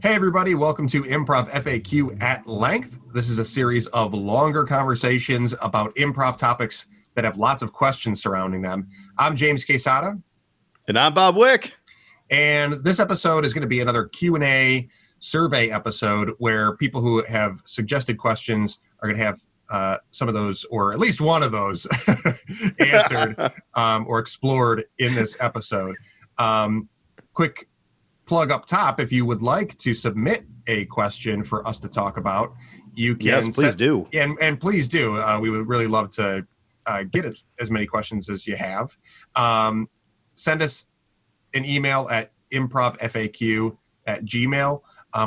Hey, everybody. Welcome to Improv FAQ at Length. This is a series of longer conversations about improv topics that have lots of questions surrounding them. I'm James Quesada. And I'm Bob Wick. And this episode is going to be another Q&A survey episode where people who have suggested questions are going to have some of those, or at least one of those, answered or explored in this episode. Quick plug up top, if you would like to submit a question for us to talk about, you can. Yes, please do. And please do. We would really love to get as many questions as you have. Send us an email at improvfaq@gmail,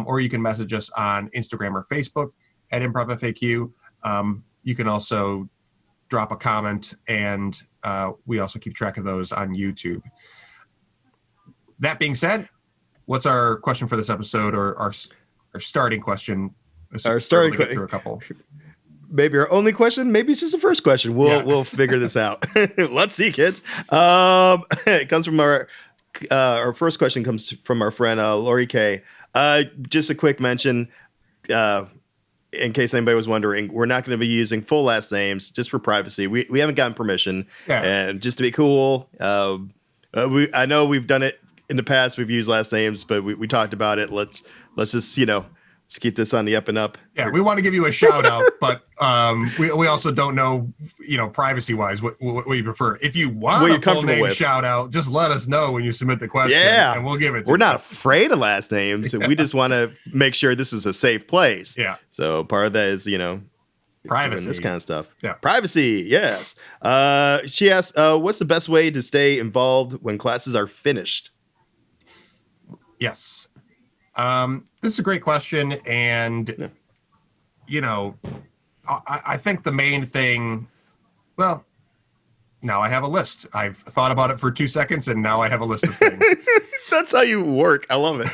or you can message us on Instagram or Facebook at improvfaq. You can also drop a comment, and we also keep track of those on YouTube. That being said, what's our question for this episode, or our starting question? Our starting question. Through a couple. Maybe our only question. Maybe it's just the first question. We'll figure this out. Let's see, kids. It comes from our first question comes from our friend Lori K. Just a quick mention, in case anybody was wondering, we're not going to be using full last names just for privacy. We haven't gotten permission, and just to be cool. I know we've done it in the past. We've used last names, but we talked about it. Let's just let's keep this on the up and up. Yeah, we want to give you a shout out, but we also don't know, privacy wise, what you prefer. If you want a full name shout out, just let us know when you submit the question, and we'll give it to you. We're not afraid of last names. We just want to make sure this is a safe place. Yeah. So part of that is, privacy, this kind of stuff. Yeah. Privacy. Yes. She asked, what's the best way to stay involved when classes are finished? Yes. This is a great question. And, I think the main thing, now I have a list. I've thought about it for 2 seconds, and now I have a list of things. That's how you work. I love it.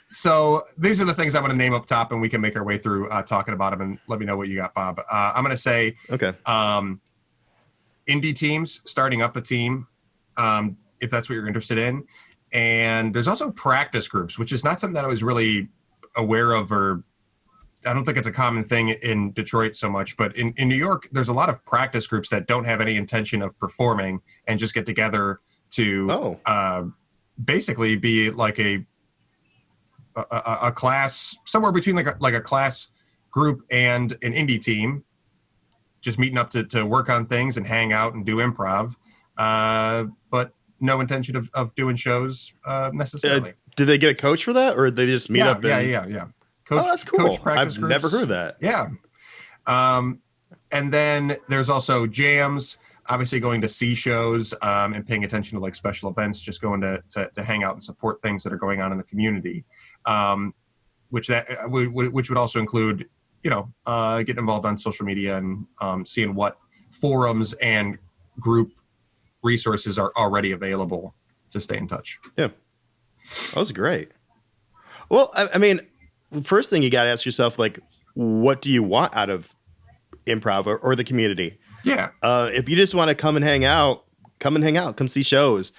So these are the things I'm going to name up top, and we can make our way through talking about them, and let me know what you got, Bob. I'm going to say, okay. Indie teams, starting up a team, if that's what you're interested in. And there's also practice groups, which is not something that I was really aware of, or I don't think it's a common thing in Detroit so much. But in New York, there's a lot of practice groups that don't have any intention of performing and just get together to basically be like a class, somewhere between like a class group and an indie team, just meeting up to work on things and hang out and do improv. But no intention of doing shows necessarily. Did they get a coach for that, or they just meet up? Yeah. Coach, that's cool. I've never heard of that. Yeah. And then there's also jams, obviously going to see shows and paying attention to like special events, just going to hang out and support things that are going on in the community, which would also include, getting involved on social media and seeing what forums and group resources are already available to stay in touch. Yeah. That was great. Well, I mean, first thing you got to ask yourself, like, what do you want out of improv or the community? Yeah. If you just want to come hang out, come see shows.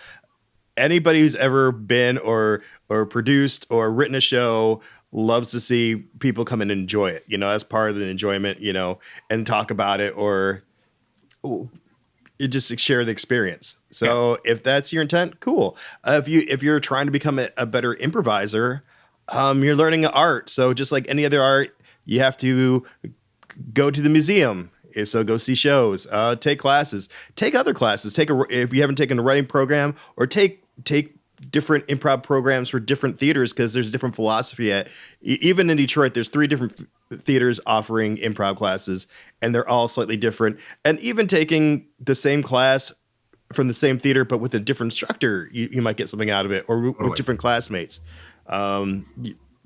Anybody who's ever been or produced or written a show loves to see people come and enjoy it, as part of the enjoyment, and talk about it, or you just share the experience. So if that's your intent, cool. If you're trying to become a better improviser, you're learning an art. So just like any other art, you have to go to the museum. So go see shows, take classes, take other classes, if you haven't taken a writing program, or take different improv programs for different theaters, because there's different philosophy even in Detroit. There's 3 different theaters offering improv classes, and they're all slightly different. And even taking the same class from the same theater but with a different instructor, you might get something out of it, or with different classmates.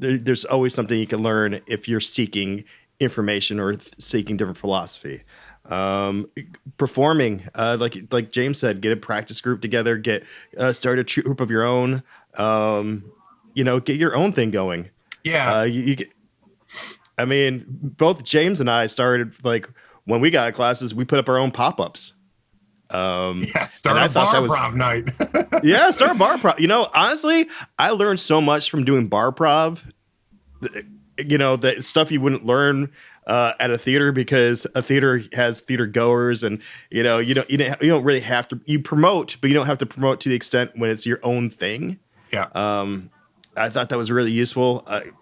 There's always something you can learn if you're seeking information or seeking different philosophy. Performing, like James said, get a practice group together, start a troupe of your own, get your own thing going. Yeah. I mean, both James and I started, like, when we got classes, we put up our own pop-ups. Yeah, And start I a thought that bar was prov night. yeah, start bar prov. Honestly, I learned so much from doing bar prov. The stuff you wouldn't learn at a theater, because a theater has theater goers, and you don't really have to, you promote, but you don't have to promote to the extent when it's your own thing. Yeah. I thought that was really useful. And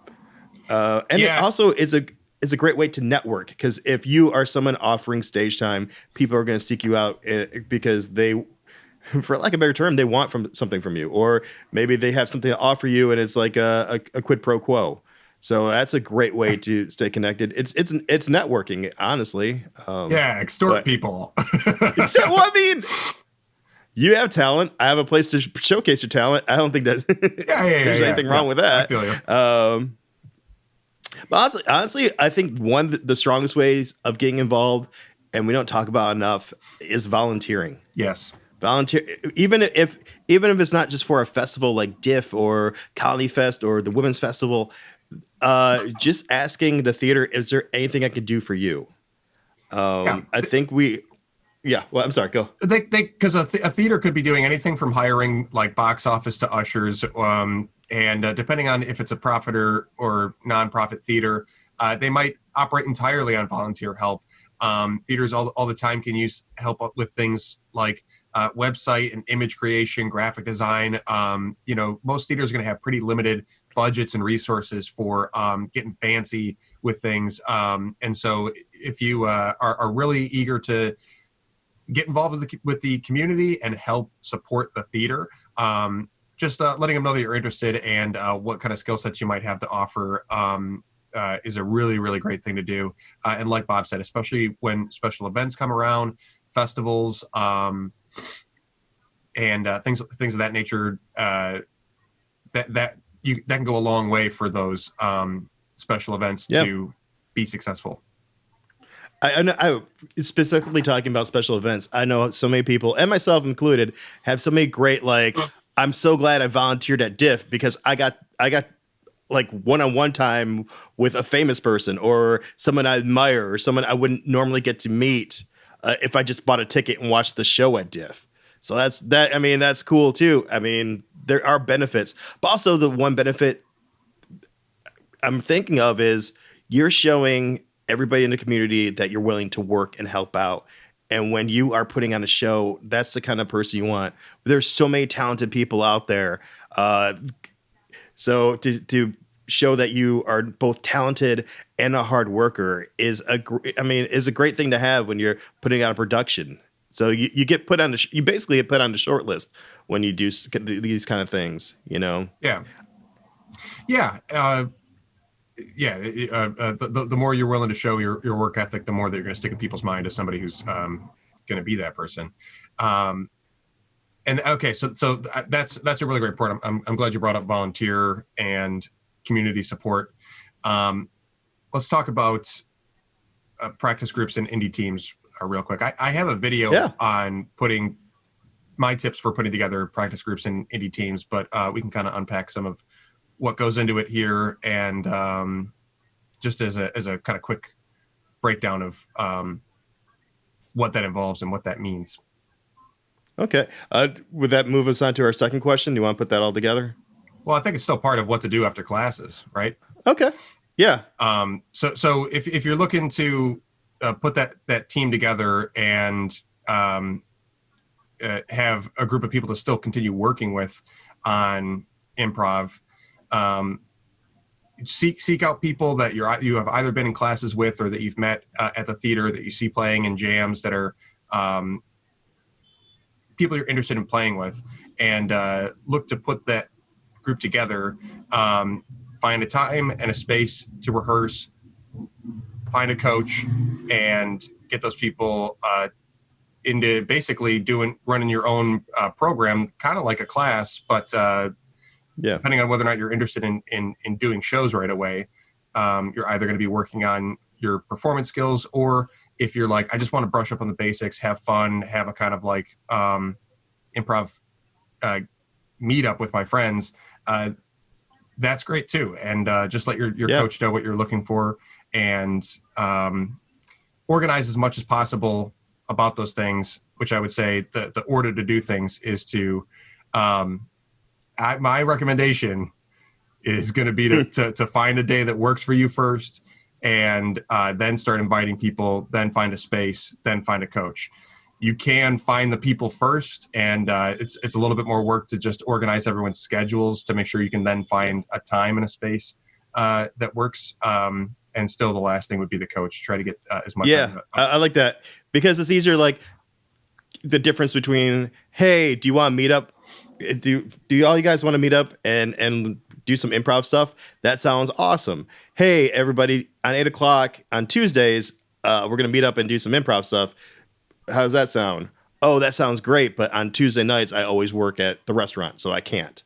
it Yeah. also is a great way to network, because if you are someone offering stage time, people are going to seek you out because they, for lack of a better term, they want something from you, or maybe they have something to offer you, and it's like a quid pro quo. So that's a great way to stay connected. It's networking, honestly. Yeah. Extort But people. well, I mean, you have talent. I have a place to showcase your talent. I don't think that Yeah. Yeah. Yeah. there's Yeah. anything Yeah. wrong with I that. feel you. But honestly, I think one of the strongest ways of getting involved, and we don't talk about enough, is volunteering. Yes. Volunteer, even if it's not just for a festival like Diff or Colony Fest or the Women's Festival. Just asking the theater, is there anything I could do for you? Yeah. I think we, yeah. Well, I'm sorry. Go. Because a theater could be doing anything from hiring like box office to ushers, and depending on if it's a profit or nonprofit theater, they might operate entirely on volunteer help. Theaters all the time can use help with things like website and image creation, graphic design. Most theaters are going to have pretty limited budgets and resources for getting fancy with things. And so if you are really eager to get involved with the community and help support the theater, just letting them know that you're interested and what kind of skill sets you might have to offer is a really, really great thing to do. And like Bob said, especially when special events come around, festivals, and things of that nature, that can go a long way for those special events to be successful. I know, specifically talking about special events, I know so many people, and myself included, have so many great, like, I'm so glad I volunteered at Diff because I got like one-on-one time with a famous person or someone I admire or someone I wouldn't normally get to meet if I just bought a ticket and watched the show at Diff. So that's cool too. I mean, there are benefits, but also the one benefit I'm thinking of is you're showing everybody in the community that you're willing to work and help out. And when you are putting on a show, that's the kind of person you want. There's so many talented people out there. So to show that you are both talented and a hard worker is a great thing to have when you're putting on a production. So you get put on you basically get put on the short list when you do these kind of things, Yeah. The more you're willing to show your work ethic, the more that you're going to stick in people's mind as somebody who's going to be that person. And okay, so that's a really great point. I'm glad you brought up volunteer and community support. Let's talk about practice groups and indie teams real quick. I have a video on putting my tips for putting together practice groups and indie teams, but we can kind of unpack some of what goes into it here, and just as a kind of quick breakdown of what that involves and what that means. Okay. Would that move us on to our second question? Do you want to put that all together? Well, I think it's still part of what to do after classes, right? Okay. Yeah. So if you're looking to put that team together and have a group of people to still continue working with on improv, seek out people that you have either been in classes with or that you've met at the theater that you see playing in jams that are people you're interested in playing with, and look to put that group together. Find a time and a space to rehearse, find a coach, and get those people into basically running your own program, kind of like a class, but depending on whether or not you're interested in doing shows right away, you're either going to be working on your performance skills, or if you're like, I just want to brush up on the basics, have fun, have a kind of like improv meetup with my friends, that's great too. And just let your coach know what you're looking for, and organize as much as possible about those things, which I would say the order to do things is to, my recommendation is going to be to find a day that works for you first, and then start inviting people, then find a space, then find a coach. You can find the people first, and it's a little bit more work to just organize everyone's schedules to make sure you can then find a time and a space that works. And still the last thing would be the coach. Try to get as much. Yeah, I like that, because it's easier. Like the difference between, hey, do you want to meet up? Do all you guys want to meet up and do some improv stuff? That sounds awesome. Hey, everybody, on 8:00 on Tuesdays, we're gonna meet up and do some improv stuff. How does that sound? Oh, that sounds great. But on Tuesday nights, I always work at the restaurant, so I can't.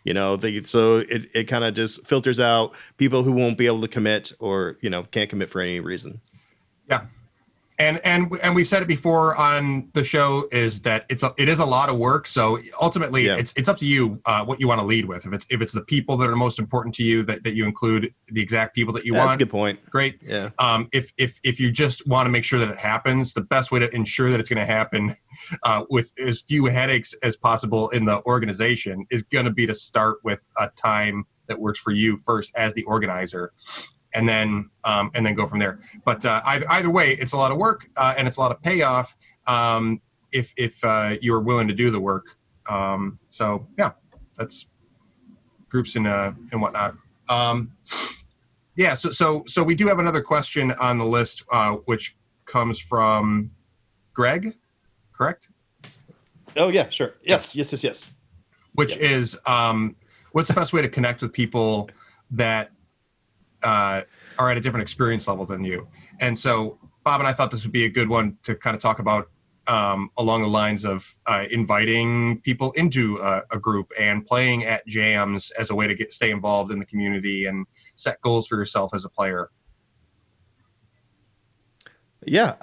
So it kind of just filters out people who won't be able to commit, or can't commit for any reason. Yeah. And we've said it before on the show, is that it is a lot of work. So ultimately, it's up to you what you want to lead with. If it's the people that are most important to you, that you include the exact people that you want. That's a good point. Great. Yeah. If you just want to make sure that it happens, the best way to ensure that it's going to happen with as few headaches as possible in the organization is going to be to start with a time that works for you first as the organizer. And then go from there. But either way, it's a lot of work and it's a lot of payoff if you are willing to do the work. So yeah, that's groups and whatnot. So we do have another question on the list, which comes from Greg, correct? Oh yeah, sure. Yes. Which is what's the best way to connect with people that are at a different experience level than you? And so Bob and I thought this would be a good one to kind of talk about along the lines of inviting people into a group and playing at jams as a way to stay involved in the community and set goals for yourself as a player. Yeah.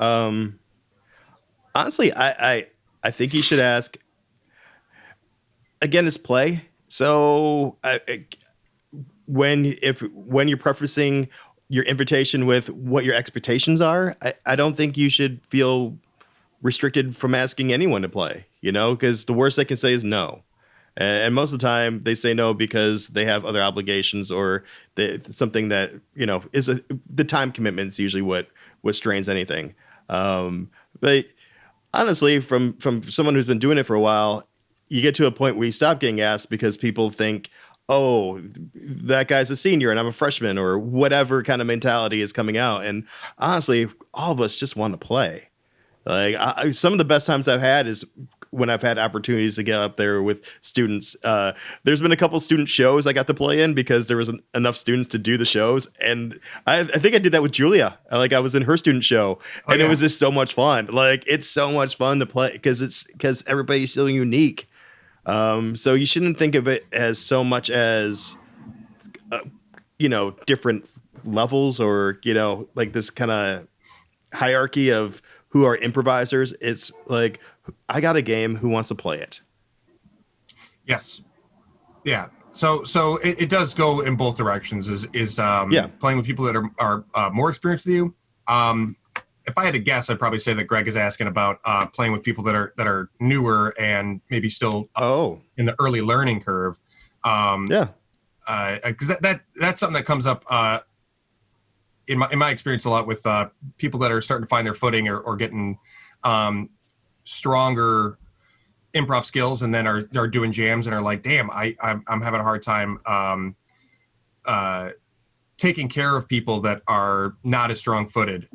Honestly, I think you should ask. Again, it's play. So when you're prefacing your invitation with what your expectations are, I don't think you should feel restricted from asking anyone to play, because the worst they can say is no. And most of the time they say no because they have other obligations, or something that, is the time commitment is usually what strains anything. But honestly, from someone who's been doing it for a while, you get to a point where you stop getting asked because people think, oh, that guy's a senior and I'm a freshman, or whatever kind of mentality is coming out. And honestly, all of us just want to play. Like some of the best times I've had is when I've had opportunities to get up there with students. There's been a couple student shows I got to play in because there wasn't enough students to do the shows. And I think I did that with Julia. I was in her student show, and It was just so much fun. Like, it's so much fun to play because everybody's so unique. So you shouldn't think of it as so much as, different levels, or, like this kind of hierarchy of who are improvisers. It's like, I got a game, who wants to play it? Yes. Yeah. So it does go in both directions, is playing with people that are more experienced than you. If I had to guess, I'd probably say that Greg is asking about playing with people that are newer and maybe still in the early learning curve. Because that's something that comes up in my experience a lot with people that are starting to find their footing, or getting stronger improv skills, and then are doing jams and are like, damn, I'm having a hard time taking care of people that are not as strong footed.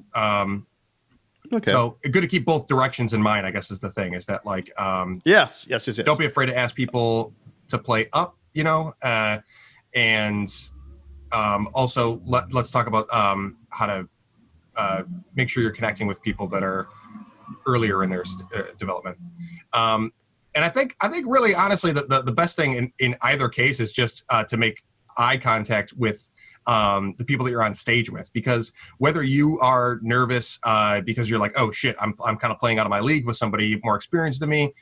Okay. So good to keep both directions in mind, I guess, is the thing, is that like, yes. Don't be afraid to ask people to play up, and also let's talk about how to make sure you're connecting with people that are earlier in their development. And I think really, honestly, the best thing in either case is just to make eye contact with the people that you're on stage with, because whether you are nervous because you're like, oh shit, I'm kind of playing out of my league with somebody more experienced than me,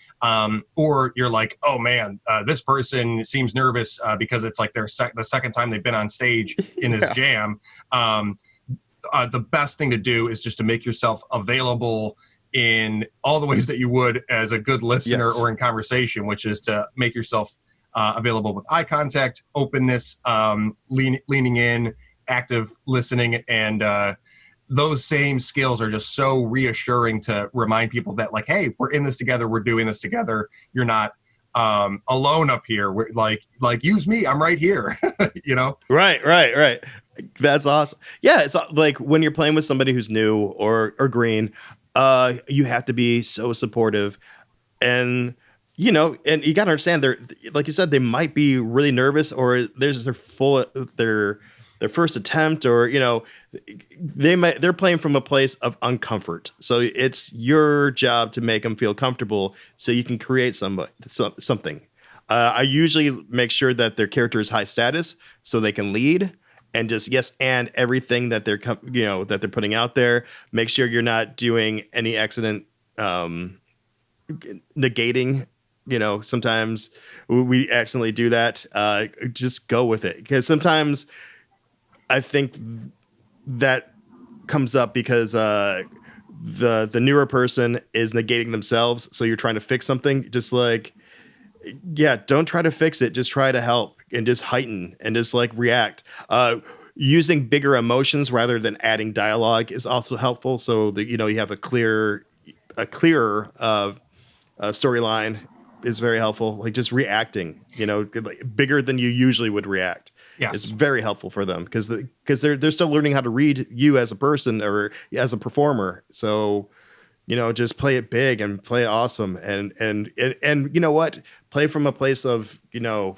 or you're like, oh man, this person seems nervous because it's like the second time they've been on stage in this jam. The best thing to do is just to make yourself available in all the ways that you would as a good listener Yes. or in conversation, which is to make yourself available with eye contact, openness, leaning in, active listening, and those same skills are just so reassuring to remind people that, like, hey, we're in this together, we're doing this together. You're not alone up here. We're like use me, I'm right here. you know? Right. That's awesome. Yeah, it's like when you're playing with somebody who's new or green, you have to be so supportive. And and you gotta understand, they're, like you said, they might be really nervous, or there's their first attempt, or they're playing from a place of uncomfort. So it's your job to make them feel comfortable so you can create something. I usually make sure that their character is high status so they can lead, and just yes and everything that that they're putting out there. Make sure you're not doing any accident negating. Sometimes we accidentally do that. Just go with it, because sometimes I think that comes up because the newer person is negating themselves, so you're trying to fix something. Just like, yeah, don't try to fix it, just try to help, and just heighten and just like react. Using bigger emotions rather than adding dialogue is also helpful, so that you have a clearer storyline is very helpful. Like just reacting, like bigger than you usually would react. It's Yes. very helpful for them, because they're still learning how to read you as a person or as a performer. So just play it big and play it awesome, and you know what, play from a place of no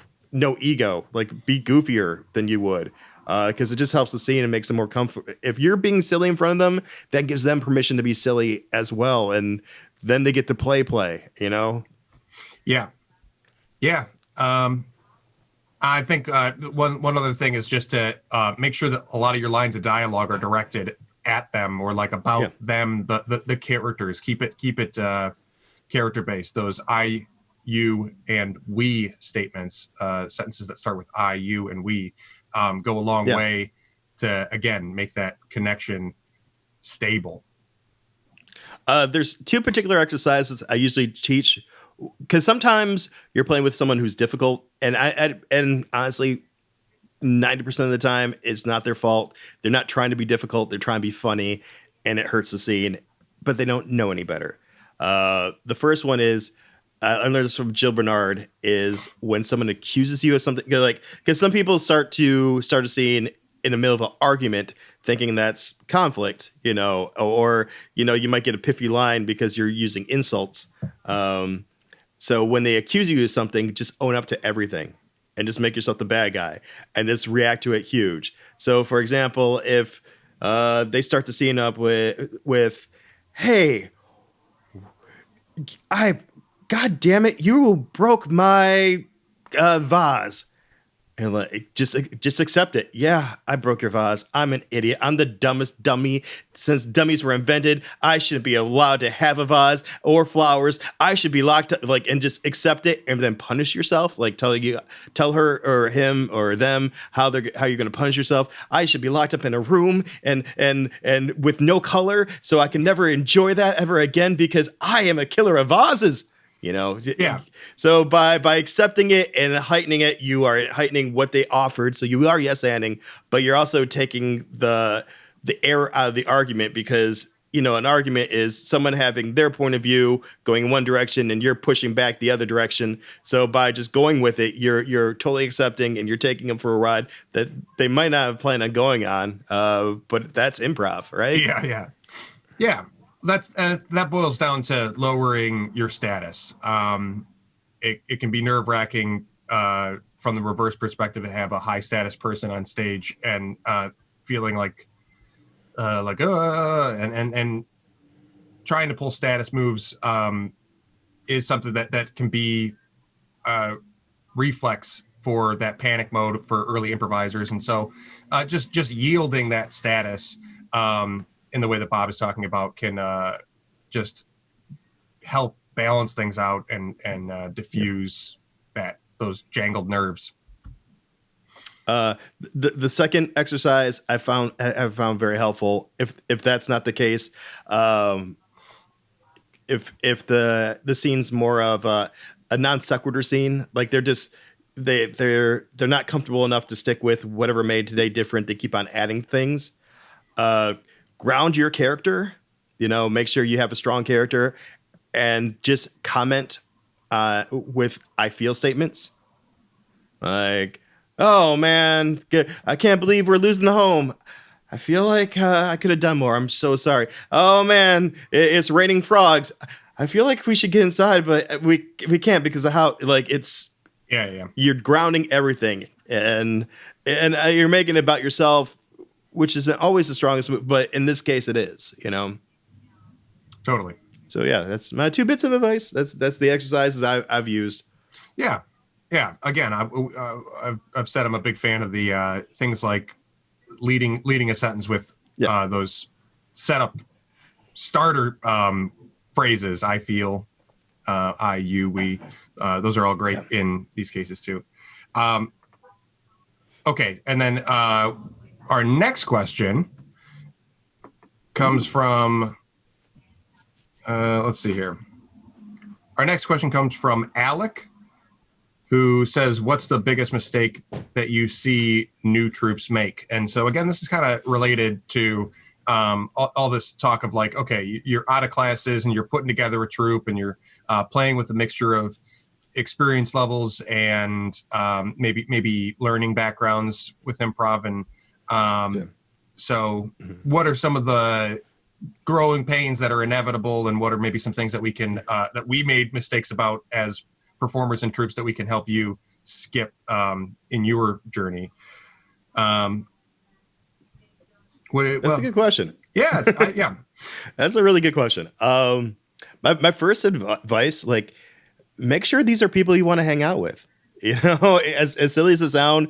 ego. Like be goofier than you would, because it just helps the scene and makes them more comfort. If you're being silly in front of them, that gives them permission to be silly as well, and then they get to play. Yeah. Yeah. I think one other thing is just to make sure that a lot of your lines of dialogue are directed at them, or like about Yeah. them, the characters. Keep it character based. Those I, you, and we statements, sentences that start with I, you, and we, go a long Yeah. way to again make that connection stable. There's two particular exercises I usually teach, because sometimes you're playing with someone who's difficult, and and honestly, 90% of the time it's not their fault. They're not trying to be difficult. They're trying to be funny, and it hurts the scene, but they don't know any better. The first one is, I learned this from Jill Bernard, is when someone accuses you of something, like, because some people start a scene in the middle of an argument thinking that's conflict, or you might get a piffy line because you're using insults. So when they accuse you of something, just own up to everything and just make yourself the bad guy and just react to it huge. So, for example, if they start the scene up with, "Hey, God damn it, you broke my vase." And like, just accept it. Yeah, I broke your vase. I'm an idiot. I'm the dumbest dummy since dummies were invented. I shouldn't be allowed to have a vase or flowers. I should be locked up. Like, and just accept it, and then punish yourself. Like tell her or him or them how you're going to punish yourself. I should be locked up in a room and with no color, so I can never enjoy that ever again because I am a killer of vases. Yeah. So by accepting it and heightening it, you are heightening what they offered. So you are yes-anding, but you're also taking the air out of the argument, because an argument is someone having their point of view going in one direction and you're pushing back the other direction. So by just going with it, you're totally accepting, and you're taking them for a ride that they might not have planned on going on. But that's improv, right? Yeah. That boils down to lowering your status. It can be nerve wracking from the reverse perspective to have a high status person on stage and feeling and trying to pull status moves is something that can be reflex for that panic mode for early improvisers. And so just yielding that status in the way that Bob is talking about can just help balance things out and diffuse those jangled nerves. The second exercise I found very helpful. If that's not the case, if the scene's more of a non sequitur scene, like they're not comfortable enough to stick with whatever made today different. They keep on adding things. Uh, Ground your character. Make sure you have a strong character, and just comment with "I feel" statements. Like, oh man, I can't believe we're losing the home. I feel like I could have done more. I'm so sorry. Oh man, it's raining frogs. I feel like we should get inside, but we can't because of how it's Yeah. you're grounding everything, and you're making it about yourself, which isn't always the strongest, but in this case it is. Totally. So yeah, that's my 2 bits of advice. That's the exercises I've used. Yeah. Yeah. Again, I've said I'm a big fan of the things like leading a sentence with those setup starter phrases. I feel, I, you, we. Those are all great in these cases too. Okay, and then our next question comes from. Let's see here. Our next question comes from Alec, who says, "What's the biggest mistake that you see new troops make?" And so again, this is kind of related to all this talk of like, okay, you're out of classes and you're putting together a troop and you're playing with a mixture of experience levels and maybe learning backgrounds with improv. And so what are some of the growing pains that are inevitable, and what are maybe some things that we can that we made mistakes about as performers and troops that we can help you skip in your journey? That's a good question. Yeah, yeah. That's a really good question. My first advice, like, make sure these are people you want to hang out with. As silly as it sounds,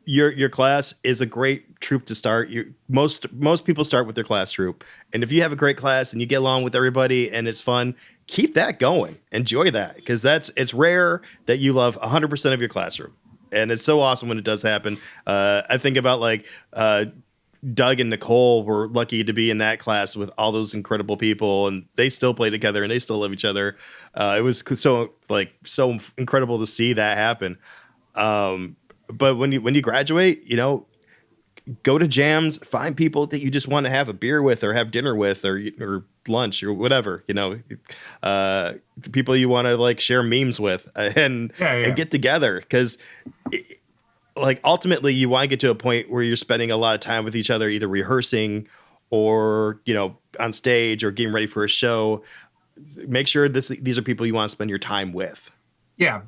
your class is a great troop to start. Most people start with their class troop, and if you have a great class and you get along with everybody and it's fun, keep that going. Enjoy that, because it's rare that you love 100% of your classroom, and it's so awesome when it does happen. I think about like Doug and Nicole were lucky to be in that class with all those incredible people, and they still play together and they still love each other. It was so incredible to see that happen. But when you graduate, go to jams, find people that you just want to have a beer with or have dinner with or lunch or whatever, people you want to like share memes with and get together, because like ultimately you want to get to a point where you're spending a lot of time with each other, either rehearsing or, on stage or getting ready for a show. Make sure these are people you want to spend your time with. Yeah.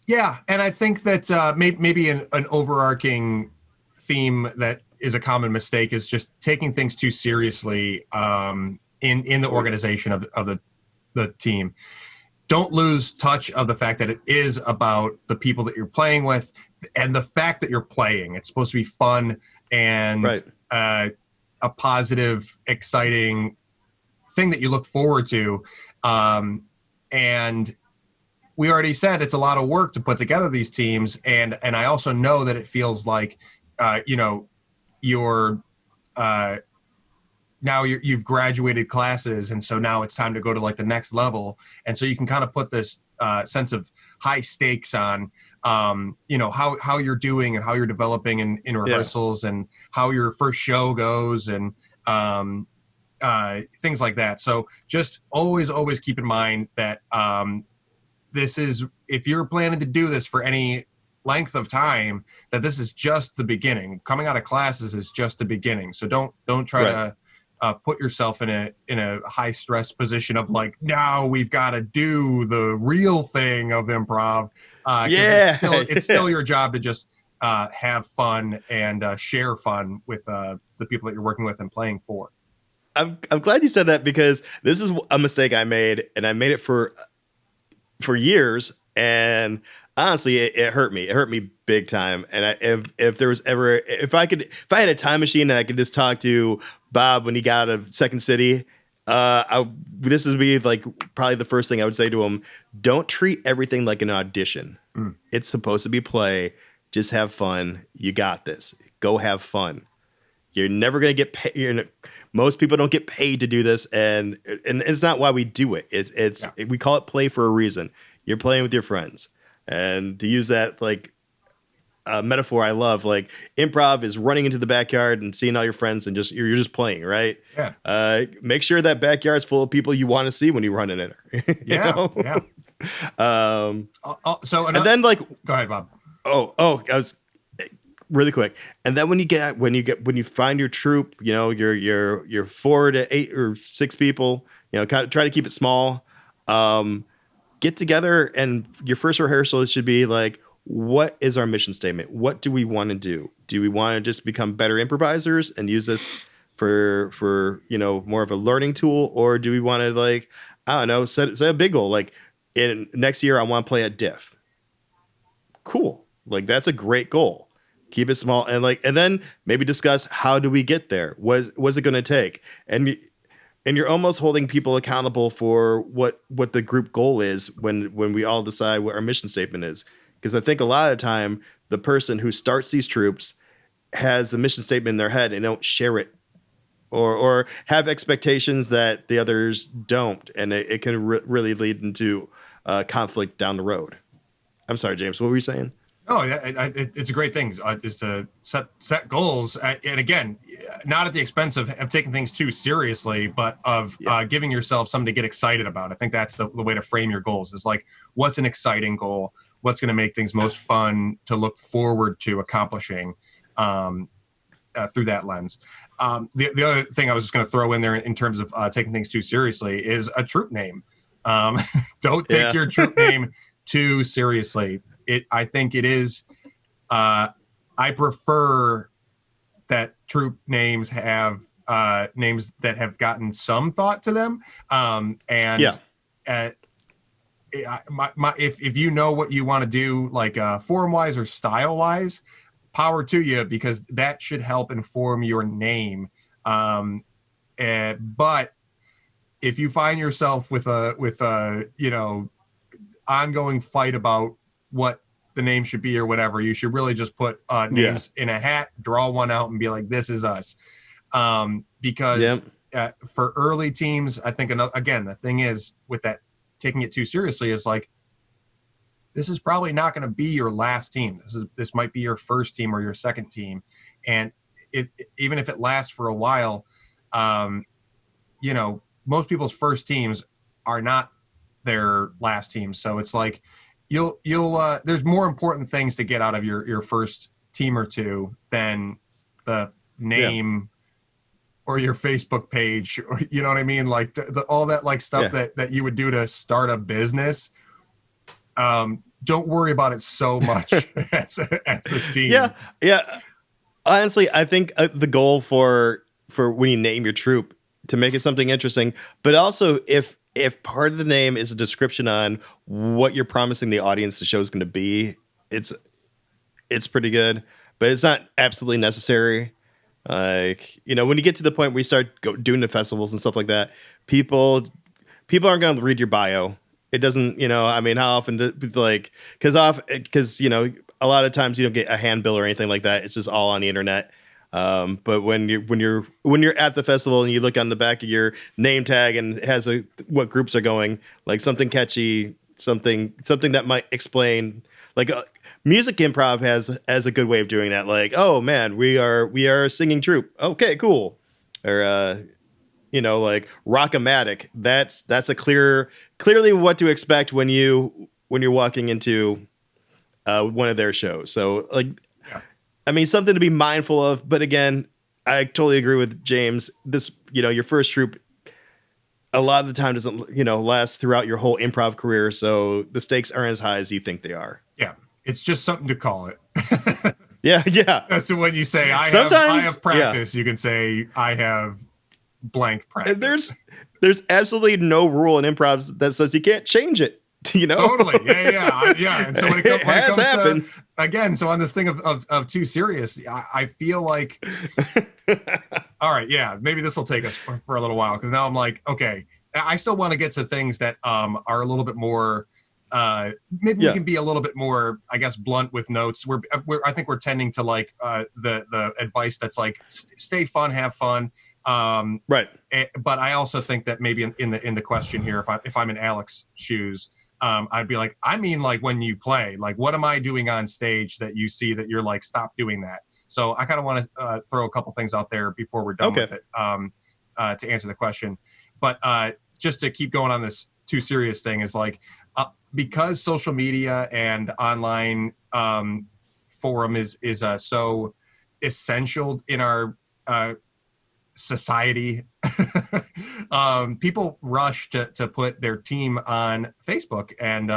Yeah. And I think that maybe an overarching theme that is a common mistake is just taking things too seriously in the organization of the team. Don't lose touch of the fact that it is about the people that you're playing with and the fact that you're playing. It's supposed to be fun and a positive, exciting thing that you look forward to. And we already said it's a lot of work to put together these teams. And I also know that it feels like, you're now you've graduated classes. And so now it's time to go to like the next level. And so you can kind of put this sense of high stakes on, how you're doing and how you're developing in rehearsals and how your first show goes and things like that. So just always keep in mind that this is, if you're planning to do this for any length of time, that this is just the beginning. Coming out of classes is just the beginning. So don't try to put yourself in a high stress position of like, now we've got to do the real thing of improv. It's still your job to just have fun and share fun with the people that you're working with and playing for. I'm glad you said that, because this is a mistake I made, and I made it for years, and honestly it hurt me. It hurt me big time. And if there was ever, if I had a time machine and I could just talk to Bob when he got out of Second City, this would be like probably the first thing I would say to him. Don't treat everything like an audition. It's supposed to be play. Just have fun. You got this. Go have fun. You're never going to get paid. Most people don't get paid to do this, and it's not why we do it. We call it play for a reason. You're playing with your friends, and to use that like metaphor, I love like improv is running into the backyard and seeing all your friends, and you're just playing, right? Yeah. Make sure that backyard's full of people you want to see when you run in it. Yeah. Yeah. And then like, go ahead, Bob. I was really quick. And then when you find your troop, you're 4 to 8 or 6 people, kind of try to keep it small. Get together, and your first rehearsal should be like, what is our mission statement? What do we want to do? Do we want to just become better improvisers and use this for more of a learning tool, or do we want to like, I don't know, set a big goal like in next year I want to play at Diff. Cool, like that's a great goal. Keep it small, and then maybe discuss how do we get there. What's it going to take? And you're almost holding people accountable for what the group goal is when we all decide what our mission statement is. Because I think a lot of the time, the person who starts these troops has the mission statement in their head and don't share it, or have expectations that the others don't, and it can really lead into conflict down the road. I'm sorry, James. What were you saying? Oh, yeah, it's a great thing is to set goals, and again, not at the expense of taking things too seriously, but of giving yourself something to get excited about. I think that's the way to frame your goals. Is like, what's an exciting goal? What's going to make things most fun to look forward to accomplishing through that lens. The other thing I was just going to throw in there in terms of taking things too seriously is a troop name. Don't take your troop name too seriously. I think it is. I prefer that troop names have names that have gotten some thought to them. If you know what you want to do, like form wise or style wise, power to you, because that should help inform your name. But if you find yourself with a ongoing fight about what the name should be or whatever, you should really just put names in a hat, draw one out, and be like, this is us. Because for early teams, I think again, the thing is with that, taking it too seriously is like, this is probably not going to be your last team. This might be your first team or your second team. And even if it lasts for a while, most people's first teams are not their last team. So it's like, you'll there's more important things to get out of your first team or two than the name or your Facebook page, or you know what I mean? Like all that like stuff that you would do to start a business. Don't worry about it so much as a team. Yeah. Honestly, I think the goal for when you name your troop, to make it something interesting, but also if part of the name is a description on what you're promising the audience the show is going to be, it's pretty good, but it's not absolutely necessary. Like, when you get to the point where you start doing the festivals and stuff like that, people aren't going to read your bio. It doesn't, how often because a lot of times you don't get a handbill or anything like that. It's just all on the internet. But when you're at the festival and you look on the back of your name tag and it has what groups are going, like something catchy, something that might explain, like music improv has a good way of doing that. Like, oh man, we are a singing troupe. Okay, cool. Or like Rock-O-Matic. That's a clearly what to expect when you're walking into one of their shows. So like. Something to be mindful of, but again, I totally agree with James. This, your first troop, a lot of the time doesn't, last throughout your whole improv career. So the stakes aren't as high as you think they are. Yeah. It's just something to call it. Yeah. So when you say I have practice, you can say I have blank practice. And there's absolutely no rule in improv that says you can't change it. Totally. Yeah. And so when it comes happened. Again, so on this thing of too serious, I feel like, all right, yeah, maybe this will take us for a little while, because now I'm like, okay, I still want to get to things that are a little bit more maybe we Yeah. can be a little bit more, I guess, blunt with notes. I think we're tending to like the advice that's like stay fun, have fun. Right. But I also think that maybe in the question here, if I'm in Alex's shoes, I'd be like, I mean, like when you play, like what am I doing on stage that you see that you're like, stop doing that. So I kind of want to throw a couple things out there before we're done with it to answer the question. But just to keep going on this too serious thing is like, because social media and online forum is so essential in our society. People rush to put their team on Facebook, and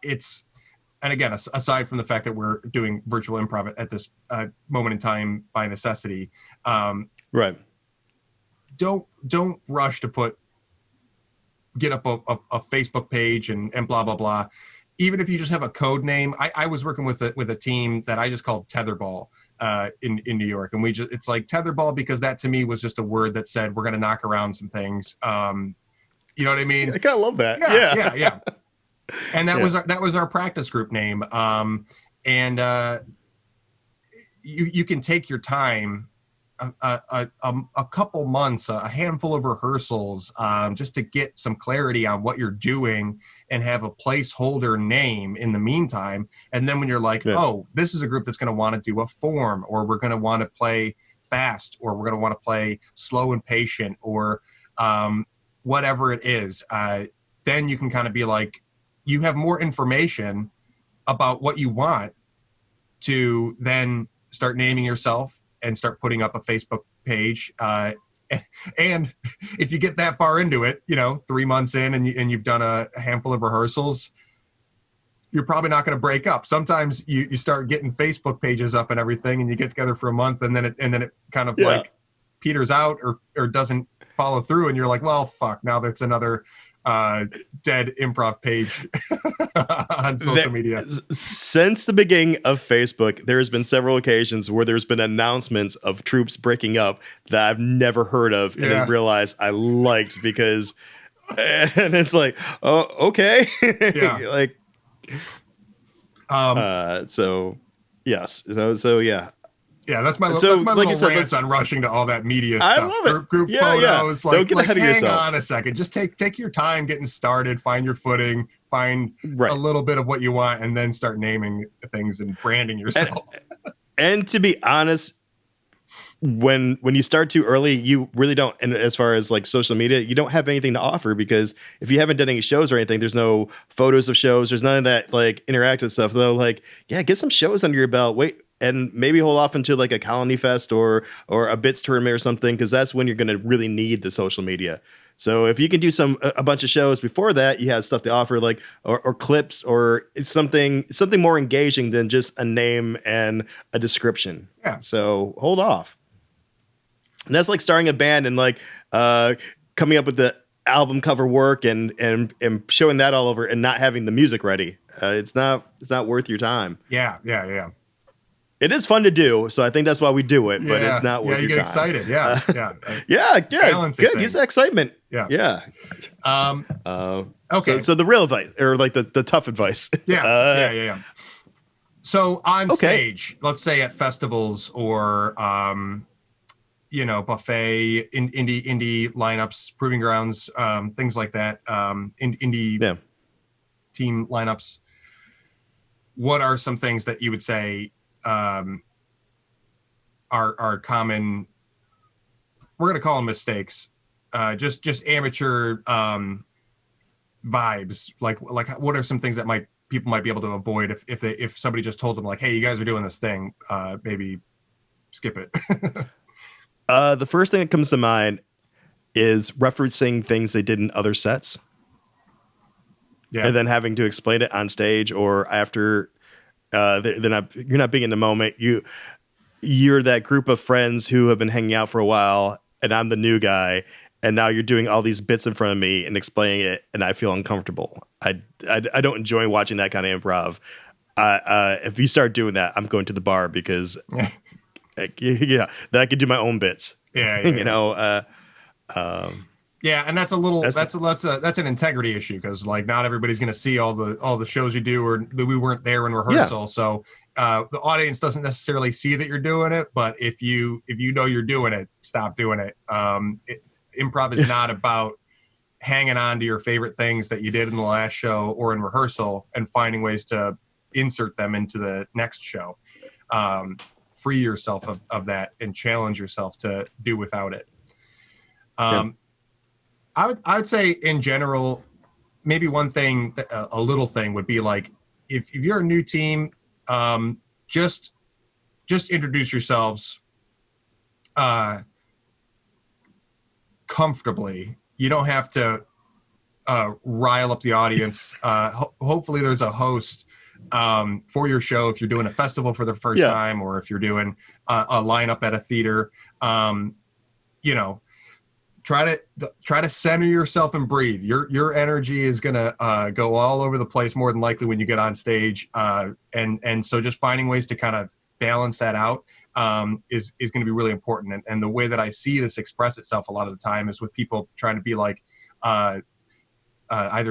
it's, and again, aside from the fact that we're doing virtual improv at this moment in time by necessity, Right. don't rush to get up a Facebook page and blah blah blah. Even if you just have a code name, I was working with a team that I just called Tetherball in New York, and it's like Tetherball because that to me was just a word that said we're going to knock around some things. You know what I mean? I kind of love that. Yeah. And that was our practice group name. And you can take your time, a couple months, a handful of rehearsals, just to get some clarity on what you're doing and have a placeholder name in the meantime. And then when you're like, oh, this is a group that's going to want to do a form, or we're going to want to play fast, or we're going to want to play slow and patient, or whatever it is, then you can kind of be like, you have more information about what you want to then start naming yourself and start putting up a Facebook page. And if you get that far into it, 3 months in and you've done a handful of rehearsals, you're probably not going to break up. Sometimes you start getting Facebook pages up and everything, and you get together for a month, and then it kind of like peters out or doesn't follow through, and you're like, well, fuck, now that's another dead improv page on social media. Since the beginning of Facebook, there's been several occasions where there's been announcements of troops breaking up that I've never heard of, and then realized I liked because, and it's like, oh, okay, like, so yes, so yeah. Yeah, that's my little rant on rushing to all that media stuff. I love it. Group photos. Yeah. Don't get ahead of yourself. Hang on a second. Just take your time getting started. Find your footing. Find a little bit of what you want, and then start naming things and branding yourself. And to be honest, when you start too early, you really don't. And as far as like social media, you don't have anything to offer, because if you haven't done any shows or anything, there's no photos of shows. There's none of that like interactive stuff. Though, like, get some shows under your belt. Wait. And maybe hold off until like a Colony Fest or a Bits tournament or something, because that's when you're going to really need the social media. So if you can do a bunch of shows before that, you have stuff to offer, like or clips or something more engaging than just a name and a description. Yeah. So hold off. And that's like starting a band and like coming up with the album cover work and showing that all over and not having the music ready. It's not worth your time. Yeah. It is fun to do, so I think that's why we do it. But it's not worth your time. You get excited, yeah. Good. Use that excitement. Yeah. Okay. So the real advice, or like the tough advice. Yeah. So on stage, let's say at festivals or buffet, indie lineups, proving grounds, things like that. Indie team lineups. What are some things that you would say are common, we're going to call them mistakes, just amateur vibes, like what are some things that people might be able to avoid if somebody just told them like, hey, you guys are doing this thing, maybe skip it. The first thing that comes to mind is referencing things they did in other sets, and then having to explain it on stage or after. You're not being in the moment. You're that group of friends who have been hanging out for a while, and I'm the new guy, and now you're doing all these bits in front of me and explaining it, and I feel uncomfortable. I don't enjoy watching that kind of improv. If you start doing that, I'm going to the bar because then I can do my own bits. Yeah. Yeah, and that's a little That's that's an integrity issue because like not everybody's going to see all the shows you do, or we weren't there in yeah, rehearsal, so the audience doesn't necessarily see that you're doing it. But if you know you're doing it, stop doing it. Improv is not about hanging on to your favorite things that you did in the last show or in rehearsal and finding ways to insert them into the next show. Free yourself of that and challenge yourself to do without it. yeah, Um, I would say in general, maybe one thing, a little thing would be like, if you're a new team, um, just introduce yourselves uh, comfortably. You don't have to rile up the audience. Hopefully, there's a host for your show if you're doing a festival for the first yeah. time, or if you're doing a lineup at a theater. Um, you know, try to center yourself and breathe. Your energy is gonna go all over the place more than likely when you get on stage, and so just finding ways to kind of balance that out is going to be really important. And the way that I see this express itself a lot of the time is with people trying to be like either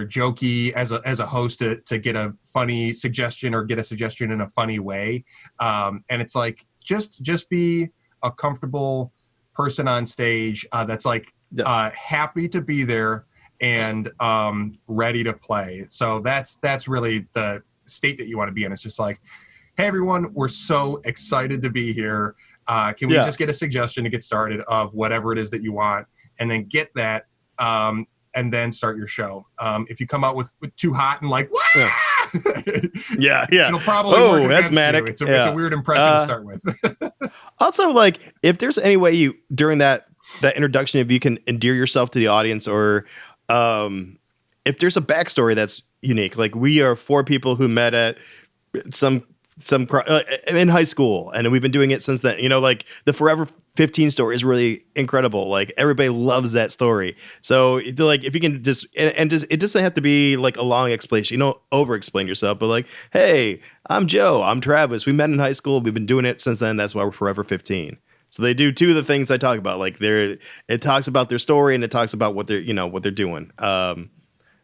jokey as a host to get a funny suggestion or get a suggestion in a funny way, and it's like just be a comfortable person on stage that's like Yes. happy to be there and ready to play. So that's really the state that you want to be in. It's just like, hey everyone, we're so excited to be here. Can we Yeah. just get a suggestion to get started of whatever it is that you want, and then get that, and then start your show. If you come out with too hot and like, Yeah. Yeah, yeah. it'll probably work That's against manic. you. It's Yeah. a weird impression to start with. Also, like, if there's any way you during that introduction, if you can endear yourself to the audience, or if there's a backstory that's unique, like we are four people who met at some in high school, and we've been doing it since then. You know, like the Forever 15 story is really incredible. Like everybody loves that story. So like if you can just and just it doesn't have to be like a long explanation. You don't over explain yourself, but like, hey, I'm Joe. I'm Travis. We met in high school. We've been doing it since then. That's why we're Forever 15. So they do two of the things I talk about. Like it talks about their story and it talks about what they're doing.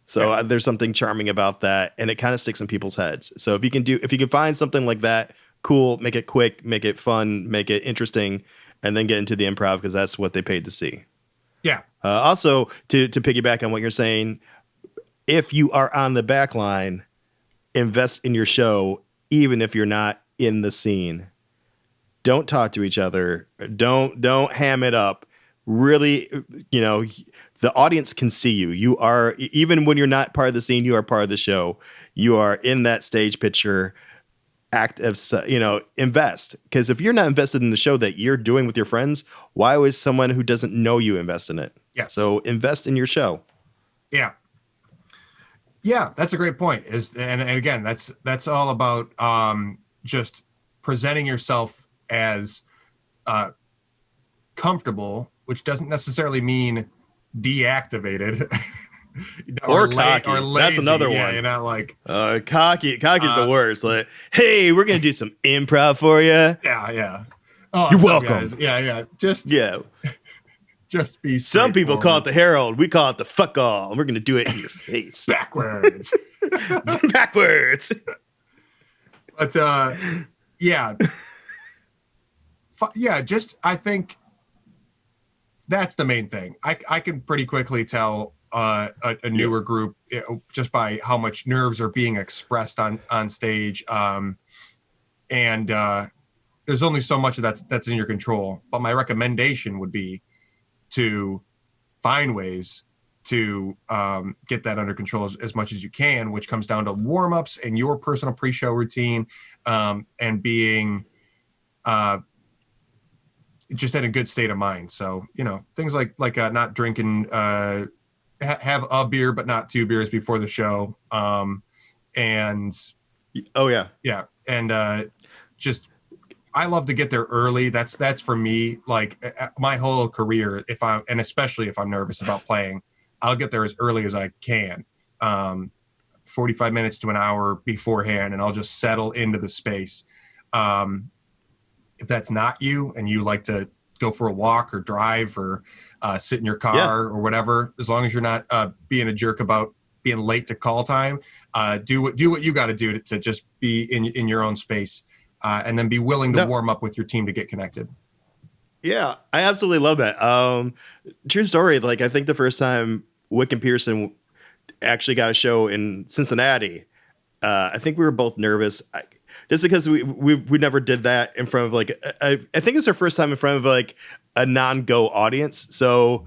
So there's something charming about that, and it kind of sticks in people's heads. So if you can find something like that, cool. Make it quick, make it fun, make it interesting, and then get into the improv because that's what they paid to see. Yeah. Also, to piggyback on what you're saying, if you are on the back line, invest in your show, even if you're not in the scene. Don't talk to each other. Don't ham it up. Really, the audience can see you. You are, even when you're not part of the scene, you are part of the show. You are in that stage picture. Invest. Because if you're not invested in the show that you're doing with your friends, why would someone who doesn't know you invest in it? Yes. So invest in your show. Yeah. Yeah, that's a great point. And again, that's all about just presenting yourself as comfortable, which doesn't necessarily mean deactivated Or cocky. or lazy. That's another one. Yeah, you're not like Cocky's the worst. Like, hey, we're gonna do some improv for you. yeah. Oh, you're welcome. Guys. Yeah. Just be. Some people call it the Herald. We call it the fuck all. We're gonna do it in your face backwards. backwards. But yeah. Just I think that's the main thing. I can pretty quickly tell a newer group just by how much nerves are being expressed on stage, and there's only so much of that's in your control. But my recommendation would be to find ways to get that under control as much as you can, which comes down to warm-ups and your personal pre-show routine, and being just in a good state of mind. So, things like not drinking, have a beer, but not two beers before the show. And oh yeah. Yeah. And just, I love to get there early. That's for me, like my whole career, especially if I'm nervous about playing, I'll get there as early as I can. 45 minutes to an hour beforehand, and I'll just settle into the space. If that's not you and you like to go for a walk or drive or sit in your car Yeah. or whatever. As long as you're not being a jerk about being late to call time, do what you got to do to just be in your own space, and then be willing to No. warm up with your team to get connected. Yeah, I absolutely love that. True story. Like, I think the first time Wick and Peterson actually got a show in Cincinnati, I think we were both nervous. Just because we never did that in front of like I think it was our first time in front of like a non-go audience. So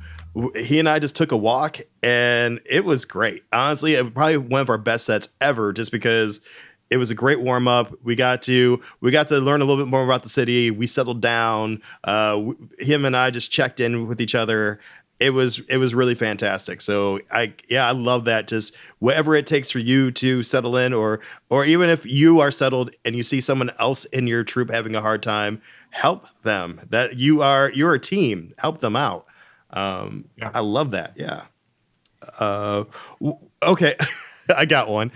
he and I just took a walk, and it was great. Honestly, it was probably one of our best sets ever, just because it was a great warm up. We got to learn a little bit more about the city. We settled down. Him and I just checked in with each other. It was really fantastic. So I love that. Just whatever it takes for you to settle in, or even if you are settled and you see someone else in your troop having a hard time, help them. That you're a team. Help them out. I love that. Yeah. Okay. I got one.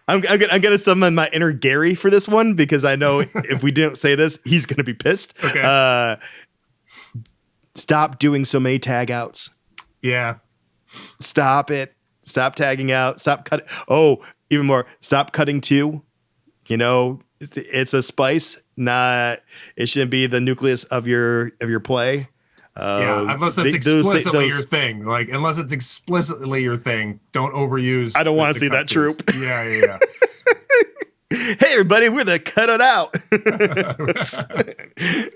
I'm gonna summon my inner Gary for this one, because I know if we didn't say this, he's gonna be pissed. Okay. Stop doing so many tag outs. Yeah. Stop it. Stop tagging out. Stop cutting. Oh, even more. Stop cutting two. You know, it's a spice. It shouldn't be the nucleus of your play. Unless that's explicitly your thing. Like, unless it's explicitly your thing, don't overuse. I don't want to see that troop. Yeah. Hey, everybody, we're the cut it out.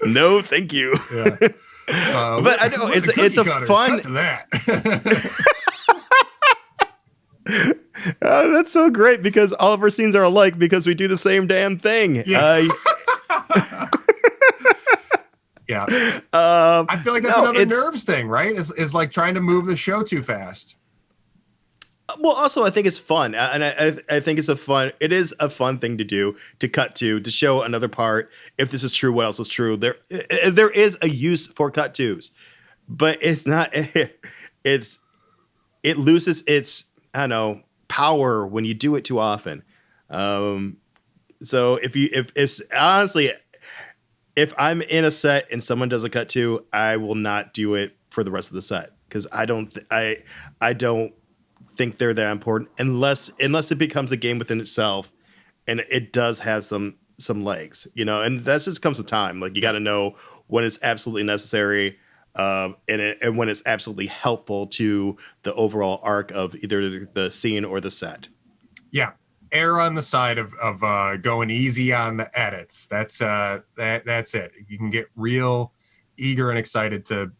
No, thank you. Yeah. But I know it's a fun. Cut to that. That's so great, because all of our scenes are alike because we do the same damn thing. Yeah. Yeah. I feel like that's another nerves thing, right? Is like trying to move the show too fast. Well, also, I think it's fun, and I think it is a fun thing to do, to cut to show another part. If this is true, what else is true? There is a use for cut tos, but it's not. It loses its, I don't know, power when you do it too often. So if honestly, if I'm in a set and someone does a cut to, I will not do it for the rest of the set, because I don't think they're that important unless it becomes a game within itself, and it does have some legs, you know. And that just comes with time. Like, you got to know when it's absolutely necessary, and when it's absolutely helpful to the overall arc of either the scene or the set. Yeah. Err on the side of going easy on the edits. That's it. You can get real eager and excited to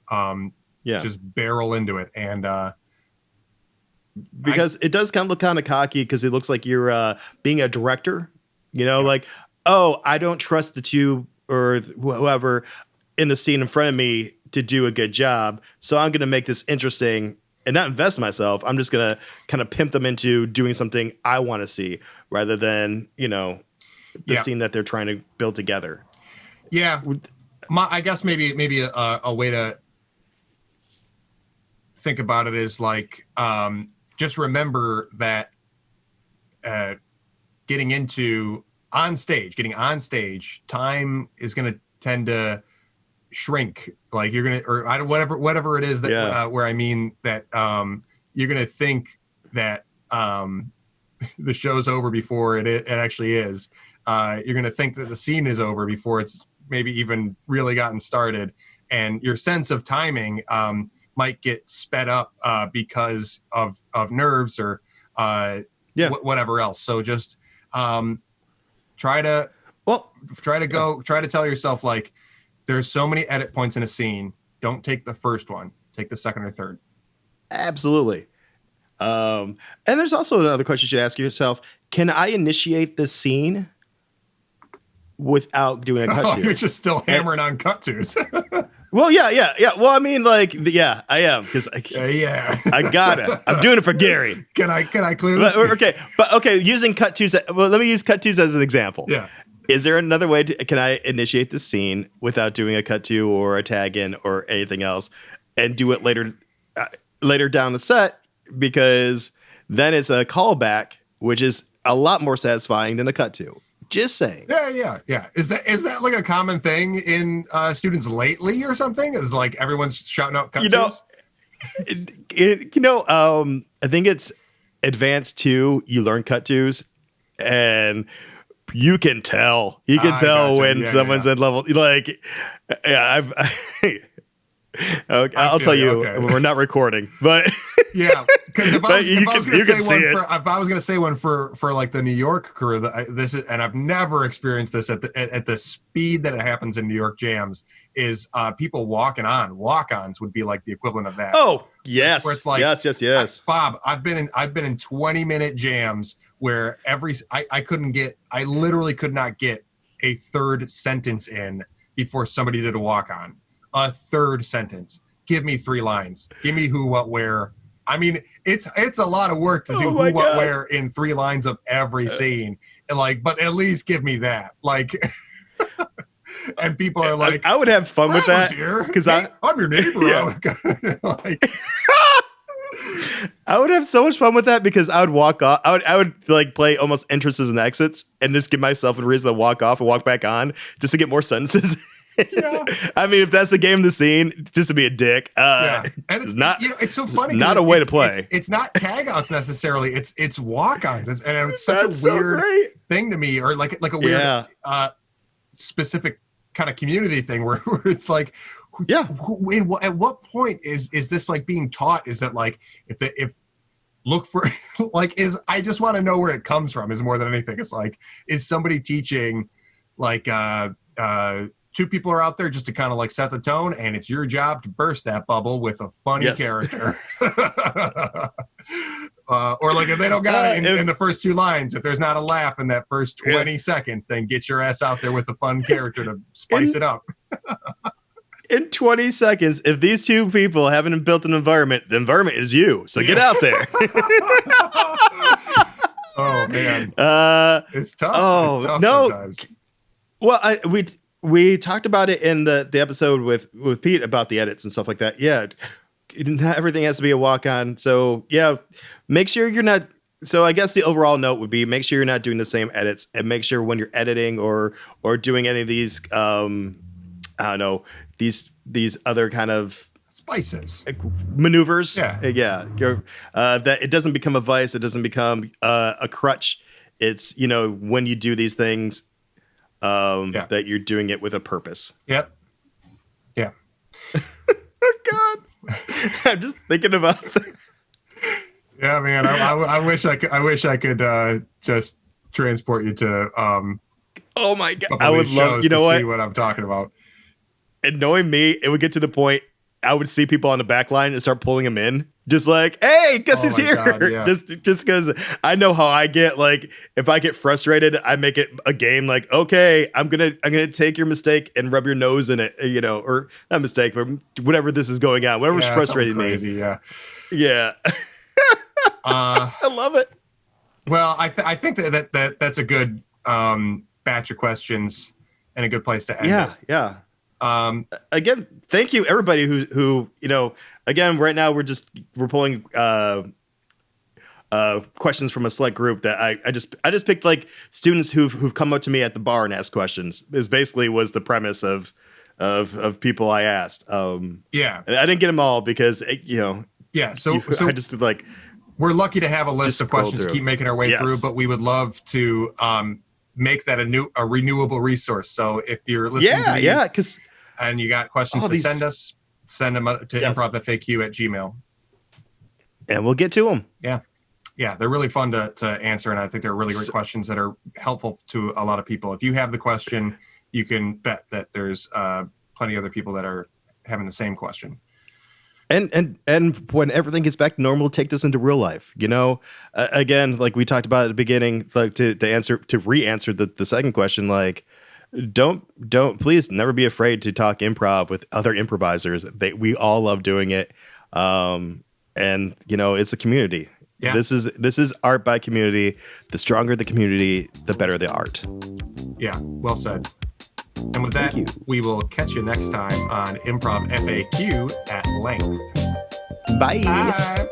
just barrel into it, and because it does kind of look kind of cocky, because it looks like you're being a director, you know, like, oh, I don't trust the two or whoever in the scene in front of me to do a good job, so I'm going to make this interesting and not invest in myself. I'm just going to kind of pimp them into doing something I want to see, rather than, you know, the scene that they're trying to build together. Yeah. I guess maybe a way to think about it is like, just remember that getting on stage, time is going to tend to shrink. Like, you're going to, or whatever it is that, where I mean that you're going to think that the show's over before it actually is. You're going to think that the scene is over before it's maybe even really gotten started. And your sense of timing might get sped up because of nerves or whatever else. So just try to tell yourself, like, there's so many edit points in a scene. Don't take the first one. Take the second or third. Absolutely. And there's also another question you should ask yourself. Can I initiate this scene without doing a cut to? You're just still hammering on cut tos. Well, yeah. Well, I mean, like, I am, because I gotta. I'm doing it for Gary. Can I clear this? Okay. Using cut tos. Well, let me use cut tos as an example. Yeah. Is there another way? Can I initiate the scene without doing a cut to or a tag in or anything else, and do it later down the set? Because then it's a callback, which is a lot more satisfying than a cut to. Just saying. Yeah. Is that like a common thing in students lately or something? Is like everyone's shouting out cut You know, twos? I think it's advanced 2. You learn cut twos, and you can tell. You can I tell gotcha. when Yeah, someone's yeah. at level. Like, yeah, okay, I I'll feel tell you. you. Okay. We're not recording, but Yeah, because if I but was, you if I was gonna can say see one it. for if I was gonna say one for like the New York crew, this is, and I've never experienced this at the speed that it happens in New York jams, is people walk-ons would be like the equivalent of that. Oh Where yes, it's like, yes. Bob, I've been in 20-minute jams where I literally could not get a third sentence in before somebody did a walk on. A third sentence. Give me 3 lines. Give me who, what, where. I mean, it's a lot of work to do Oh who, my what, God. where in 3 lines of every scene. And like, but at least give me that. Like, and people are like, I would have fun with that because I'm your neighbor. Yeah. Like, I would have so much fun with that because I would walk off. I would like play almost entrances and exits and just give myself a reason to walk off and walk back on just to get more sentences. Yeah. I mean, if that's the game of the scene, just to be a dick. Yeah, and it's not. It's so funny. Not a way to play. It's not tag outs necessarily. It's walk-ons, and it's such That's a weird great. thing to me, or like a weird specific kind of community thing where it's like, at what point is this like being taught? Is that like if look for like I just want to know where it comes from is more than anything. It's like, is somebody teaching like 2 people are out there just to kind of like set the tone, and it's your job to burst that bubble with a funny character. Or like if they don't got it in the first 2 lines, if there's not a laugh in that first 20 seconds, then get your ass out there with a fun character to spice it up. In 20 seconds, if these 2 people haven't built an environment, the environment is you. So get out there. Oh man, it's tough. Oh it's tough no. sometimes. Well, we talked about it in the episode with Pete about the edits and stuff like that. Yeah, not everything has to be a walk on. So yeah, make sure you're not. So I guess the overall note would be make sure you're not doing the same edits, and make sure when you're editing or doing any of these I don't know, these other kind of spices maneuvers. Yeah. That it doesn't become a vice. It doesn't become a crutch. It's, when you do these things, that you're doing it with a purpose. Yep. Yeah. Oh God. I'm just thinking about that. Yeah, man. I wish I could just transport you to Oh my God. I would love to see what I'm talking about. And knowing me, it would get to the point I would see people on the back line and start pulling them in. Just like, hey, guess who's here? God, yeah. Just because I know how I get. Like, if I get frustrated, I make it a game. Like, okay, I'm gonna take your mistake and rub your nose in it, or not mistake, but whatever this is going on, whatever's frustrating crazy, me. Yeah. I love it. Well, I think that's a good batch of questions and a good place to end. Yeah. Again, thank you everybody who again, right now we're pulling questions from a select group that I just picked, like students who've come up to me at the bar and asked questions. Is basically was the premise of people I asked. And I didn't get them all because so I just like, we're lucky to have a list of questions to keep making our way through, but we would love to make that a renewable resource. So if you're listening to these, because and you got questions to send them to improvfaq@gmail.com. And we'll get to them. Yeah, they're really fun to answer, and I think they're really great questions that are helpful to a lot of people. If you have the question, you can bet that there's plenty of other people that are having the same question. And when everything gets back to normal, take this into real life. Again, like we talked about at the beginning, like to re-answer the second question, like don't please never be afraid to talk improv with other improvisers. We all love doing it. And it's a community. Yeah. This is art by community. The stronger the community, the better the art. Yeah, well said. And with that, we will catch you next time on Improv FAQ at length. Bye. Bye.